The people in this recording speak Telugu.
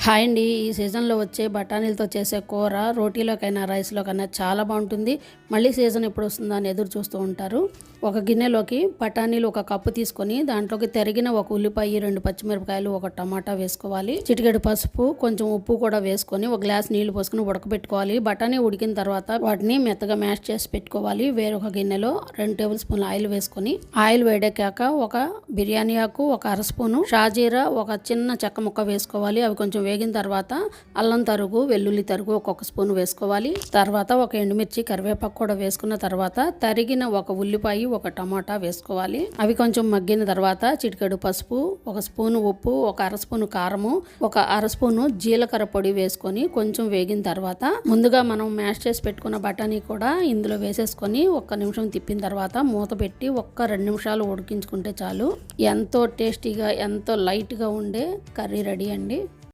హాయ్ అండి. ఈ సీజన్లో వచ్చే బఠానీలతో చేసే కూర రోటీలోకైనా రైస్లోకైనా చాలా బాగుంటుంది. మళ్ళీ సీజన్ ఎప్పుడు వస్తుందో అని ఎదురు చూస్తూ ఉంటారు. ఒక గిన్నెలోకి బఠానీలు 1 కప్పు తీసుకొని దాంట్లోకి తరిగిన 1 ఉల్లిపాయ, 2 పచ్చిమిరపకాయలు, 1 టమాటా వేసుకోవాలి. చిటికెడు పసుపు, కొంచెం ఉప్పు కూడా వేసుకొని 1 గ్లాస్ నీళ్లు పోసుకొని ఉడకబెట్టుకోవాలి. బఠానీ ఉడికిన తర్వాత వాటిని మెత్తగా మ్యాష్ చేసి పెట్టుకోవాలి. వేరొక గిన్నెలో 2 టేబుల్ స్పూన్ల ఆయిల్ వేసుకొని ఆయిల్ వేడెక్కాక 1 బిర్యానీ ఆకు, 1 అర స్పూను షాజీరా, 1 చిన్న చెక్క ముక్క వేసుకోవాలి. అవి కొంచెం వేగిన తర్వాత అల్లం తరుగు, వెల్లుల్లి తరుగు 1 స్పూన్ వేసుకోవాలి. తర్వాత 1 ఎండుమిర్చి, కరివేపాకు కూడా వేసుకున్న తర్వాత తరిగిన 1 ఉల్లిపాయ, 1 టమాటా వేసుకోవాలి. అవి కొంచెం మగ్గిన తర్వాత చిటికెడు పసుపు, 1 స్పూను ఉప్పు, 1 అర స్పూను కారము, 1 అర స్పూను జీలకర్ర పొడి వేసుకొని కొంచెం వేగిన తర్వాత ముందుగా మనం మ్యాష్ చేసి పెట్టుకున్న బఠానీ కూడా ఇందులో వేసేసుకొని 1 నిమిషం తిప్పిన తర్వాత మూత పెట్టి 2 నిమిషాలు ఉడికించుకుంటే చాలు. ఎంతో టేస్టీగా, ఎంతో లైట్గా ఉండే కర్రీ రెడీ అండి.